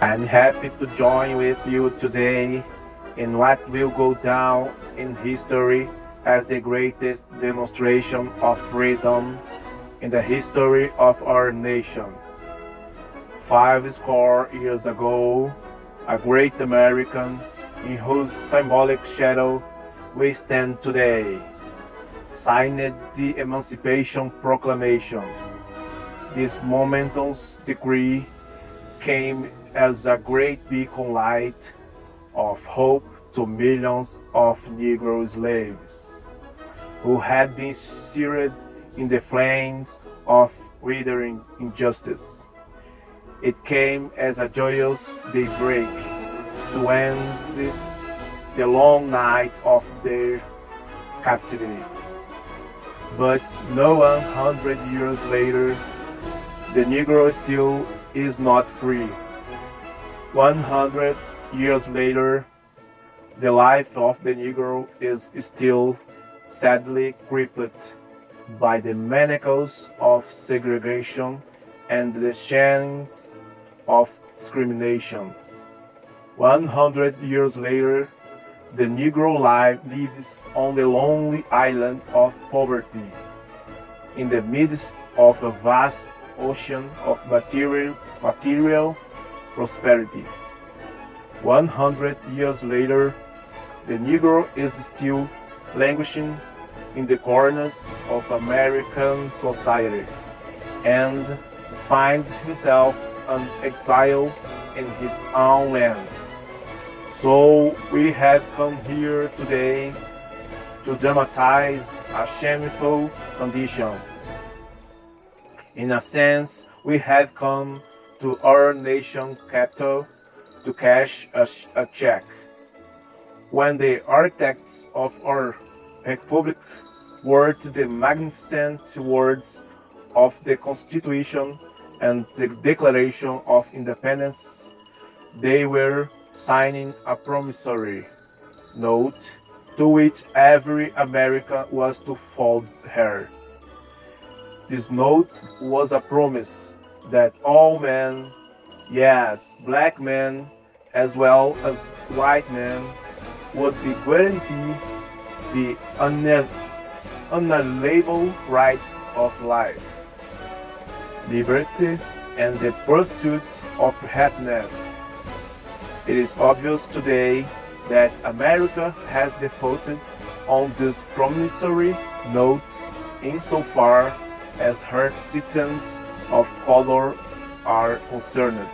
I'm happy to join with you today in what will go down in history as the greatest demonstration of freedom in the history of our nation. 50 years ago, a great American in whose symbolic shadow we stand today signed the Emancipation Proclamation. This momentous decree came as a great beacon light of hope to millions of Negro slaves who had been seared in the flames of withering injustice. It came as a joyous daybreak to end the long night of their captivity. But no 100 years later, the Negro still is not free. 100 years later, the life of the Negro is still sadly crippled by the manacles of segregation and the chains of discrimination. 100 years later, the Negro lives on the lonely island of poverty, in the midst of a vast ocean of material prosperity. 100 years later, the Negro is still languishing in the corners of American society and finds himself an exile in his own land. So we have come here today to dramatize a shameful condition. In a sense, we have come to our nation capital to cash a check. When the architects of our republic wrote the magnificent words of the Constitution and the Declaration of Independence, they were signing a promissory note to which every American was to fold her. This note was a promise that all men, yes, black men as well as white men, would be guaranteed the unalienable rights of life, liberty, and the pursuit of happiness. It is obvious today that America has defaulted on this promissory note insofar as her citizens of color are concerned.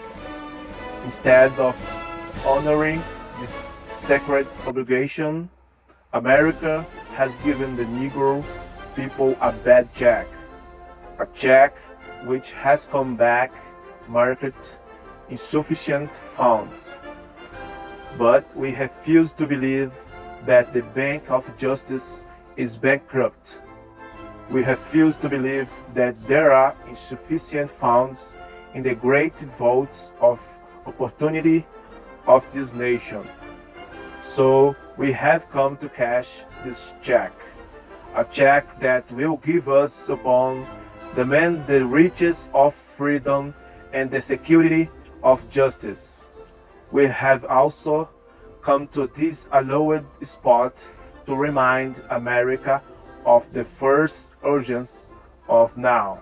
Instead of honoring this sacred obligation, America has given the Negro people a bad check, a check which has come back marked insufficient funds. But we refuse to believe that the Bank of Justice is bankrupt. We refuse to believe that there are insufficient funds in the great vaults of opportunity of this nation. So we have come to cash this check, a check that will give us upon demand the riches of freedom and the security of justice. We have also come to this hallowed spot to remind America of the first urgence of now.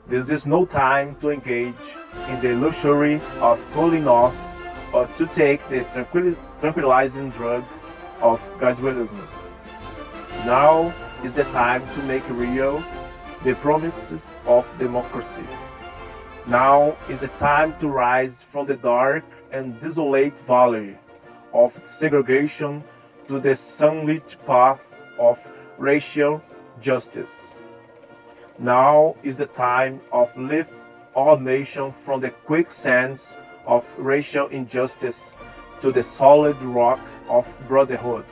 This is no time to engage in the luxury of cooling off or to take the tranquilizing drug of gradualism. Now is the time to make real the promises of democracy. Now is the time to rise from the dark and desolate valley of segregation to the sunlit path of racial justice. Now is the time of lift our nation from the quicksands of racial injustice to the solid rock of brotherhood.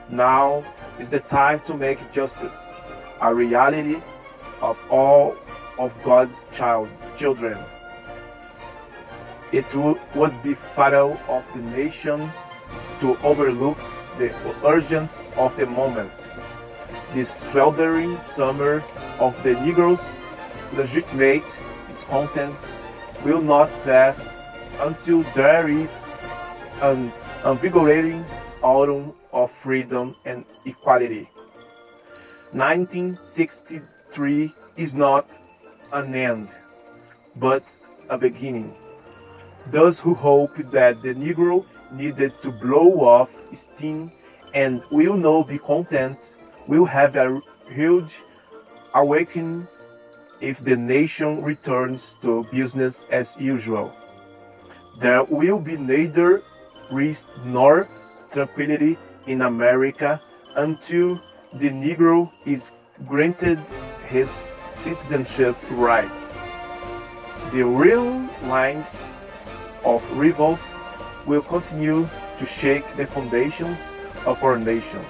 Now is the time to make justice a reality of all of God's children. It would be fatal of the nation to overlook the urgency of the moment. This sweltering summer of the Negro's legitimate discontent will not pass until there is an invigorating autumn of freedom and equality. 1963 is not an end, but a beginning. Those who hope that the Negro needed to blow off steam and will now be content will have a huge awakening if the nation returns to business as usual. There will be neither rest nor tranquility in America until the Negro is granted his citizenship rights. The real lines of revolt will continue to shake the foundations of our nation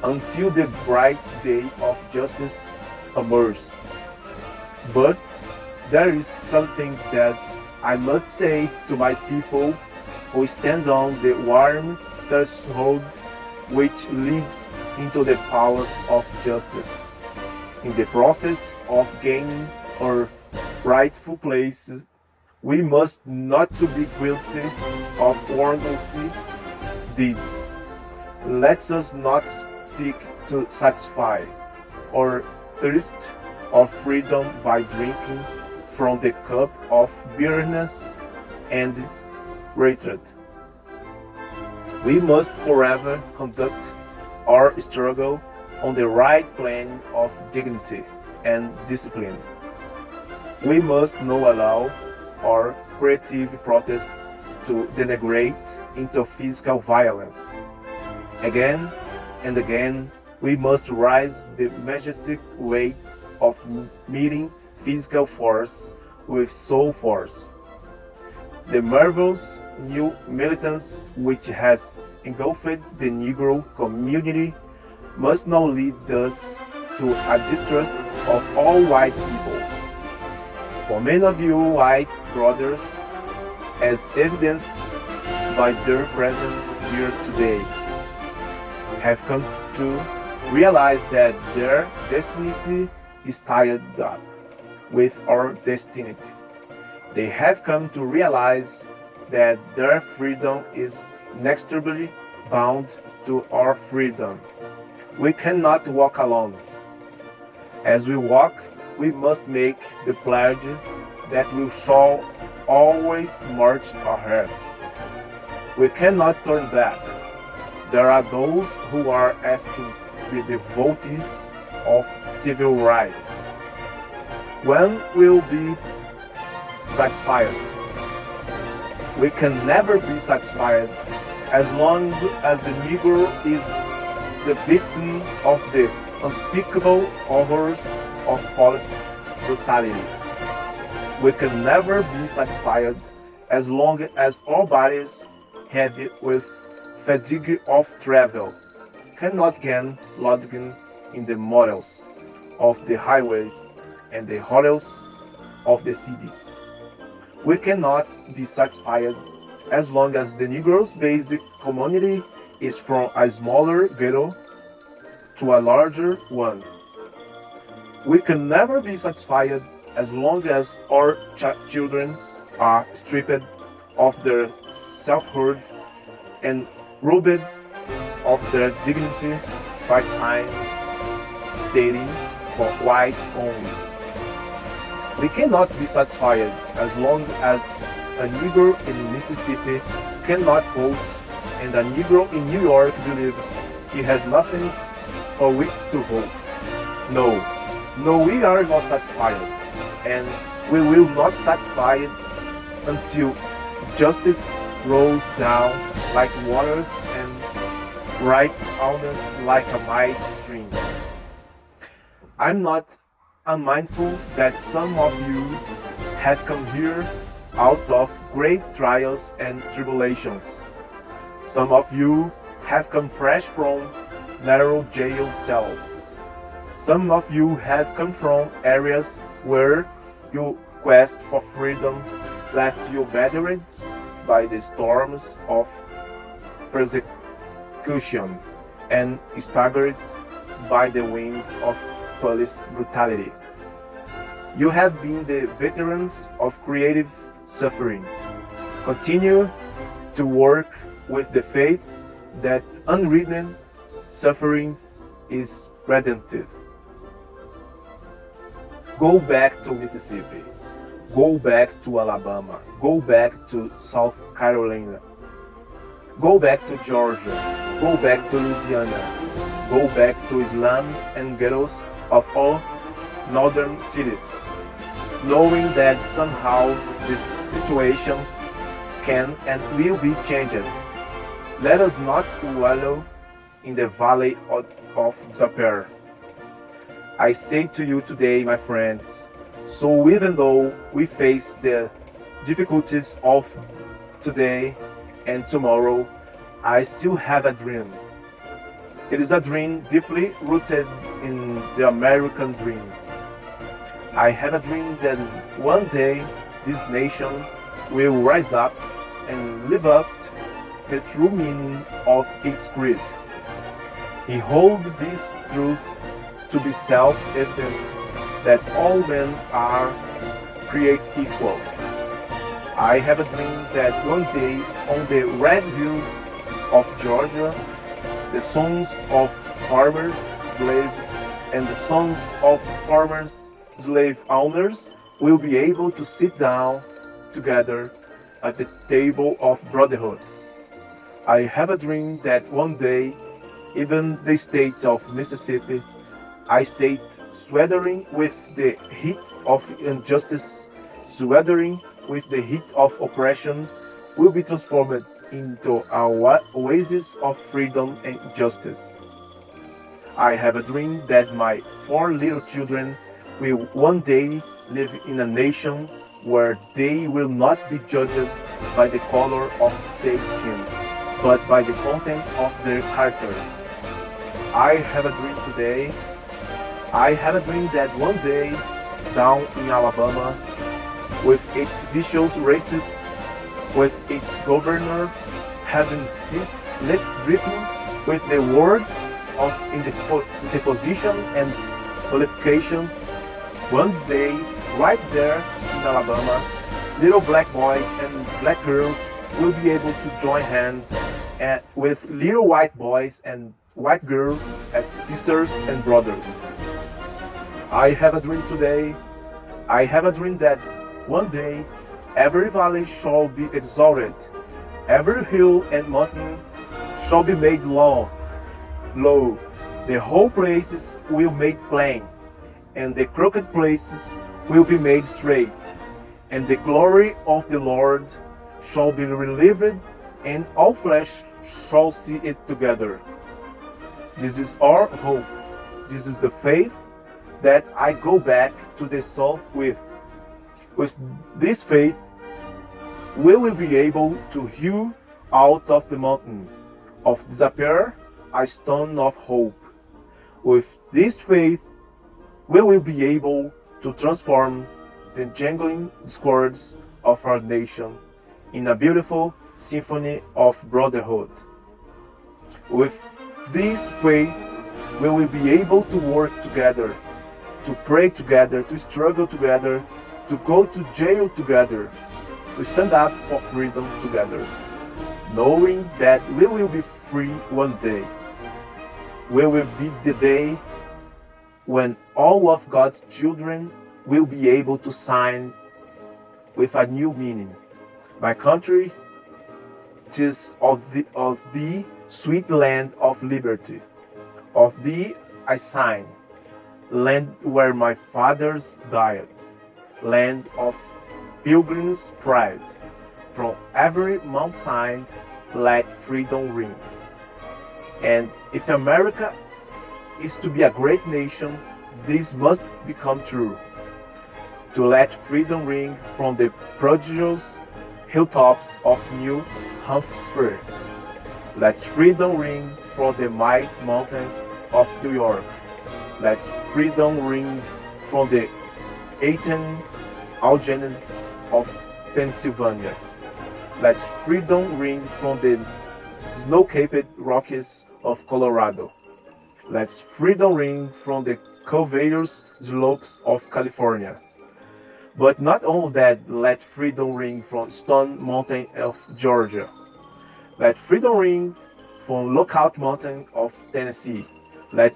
until the bright day of justice emerges. But there is something that I must say to my people who stand on the warm threshold which leads into the palace of justice. In the process of gaining our rightful places, we must not to be guilty of wonderful deeds. Let us not seek to satisfy our thirst of freedom by drinking from the cup of bitterness and hatred. We must forever conduct our struggle on the right plane of dignity and discipline. We must not allow our creative protest to degenerate into physical violence. Again and again, we must rise the majestic weights of meeting physical force with soul force. The marvelous new militance which has engulfed the Negro community must now lead us to a distrust of all white people. For many of you white brothers, as evidenced by their presence here today, have come to realize that their destiny is tied up with our destiny. They have come to realize that their freedom is inextricably bound to our freedom. We cannot walk alone. As we walk, we must make the pledge that we shall always march ahead. We cannot turn back. There are those who are asking the devotees of civil rights, when will be satisfied? We can never be satisfied as long as the Negro is the victim of the unspeakable horrors of police brutality. We can never be satisfied as long as our bodies, heavy with fatigue of travel, cannot gain lodging in the motels of the highways and the hotels of the cities. We cannot be satisfied as long as the Negro's basic community is from a smaller ghetto to a larger one. We can never be satisfied as long as our children are stripped of their selfhood and robbed of their dignity by signs stating for whites only. We cannot be satisfied as long as a Negro in Mississippi cannot vote and a Negro in New York believes he has nothing for which to vote. No, we are not satisfied, and we will not satisfy until justice rolls down like waters and right on us like a mighty stream. I'm not unmindful that some of you have come here out of great trials and tribulations. Some of you have come fresh from narrow jail cells. Some of you have come from areas where your quest for freedom left you battered by the storms of persecution and staggered by the wind of police brutality. You have been the veterans of creative suffering. Continue to work with the faith that unwritten suffering is redemptive. Go back to Mississippi. Go back to Alabama. Go back to South Carolina. Go back to Georgia. Go back to Louisiana. Go back to slums and ghettos of all northern cities, knowing that somehow this situation can and will be changed. Let us not wallow in the valley of despair. I say to you today, my friends, so even though we face the difficulties of today and tomorrow, I still have a dream. It is a dream deeply rooted in the American dream. I have a dream that one day this nation will rise up and live up to the true meaning of its creed. He holds this truth to be self-evident that all men are created equal. I have a dream that one day on the red hills of Georgia, the sons of farmers, slaves, and the sons of farmers, slave owners will be able to sit down together at the table of brotherhood. I have a dream that one day, even the state of Mississippi, a state sweltering with the heat of injustice, sweltering with the heat of oppression, will be transformed into an oasis of freedom and justice. I have a dream that my 4 little children will one day live in a nation where they will not be judged by the color of their skin, but by the content of their character. I have a dream today. I have a dream that one day, down in Alabama, with its vicious racists, with its governor having his lips dripping with the words of interposition and qualification, one day, right there in Alabama, little black boys and black girls will be able to join hands with little white boys and white girls as sisters and brothers. I have a dream today. I have a dream that one day every valley shall be exalted, every hill and mountain shall be made low. The whole places will made plain, and the crooked places will be made straight, and the glory of the Lord shall be relieved, and all flesh shall see it together. This is our hope. This is the faith that I go back to the south with. With this faith, we will be able to hew out of the mountain of despair a stone of hope. With this faith, we will be able to transform the jangling discords of our nation in a beautiful symphony of brotherhood. With this faith, we will be able to work together, to pray together, to struggle together, to go to jail together, to stand up for freedom together, knowing that we will be free one day. We will be the day when all of God's children will be able to sign with a new meaning. My country, 'tis of thee, sweet land of liberty. Of thee I sign, land where my fathers died, land of pilgrims' pride. From every mountainside let freedom ring. And if America is to be a great nation, this must become true. To let freedom ring from the prodigious hilltops of New Hampshire. Let freedom ring from the mighty mountains of New York. Let freedom ring from the 18 Alleghenies of Pennsylvania. Let freedom ring from the snow-capped Rockies of Colorado. Let freedom ring from the curvaceous slopes of California. But not only that, let freedom ring from Stone Mountain of Georgia. Let freedom ring from Lookout Mountain of Tennessee. Let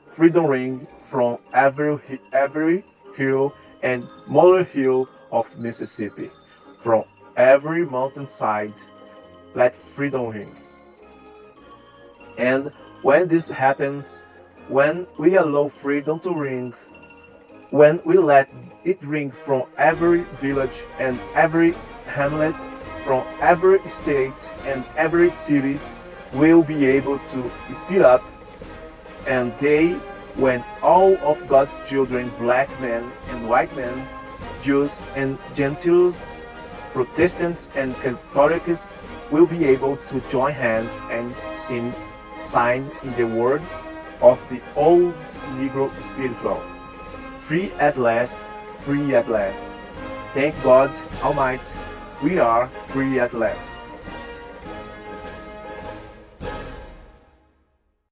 freedom ring from every hill and molehill of Mississippi. From every mountainside, let freedom ring. And when this happens, when we allow freedom to ring, when we let it ring from every village and every hamlet, from every state and every city, we'll be able to speed up. And day when all of God's children, black men and white men, Jews and Gentiles, Protestants and Catholics, will be able to join hands and sing, sign in the words of the old Negro spiritual. Free at last, free at last. Thank God Almighty, we are free at last.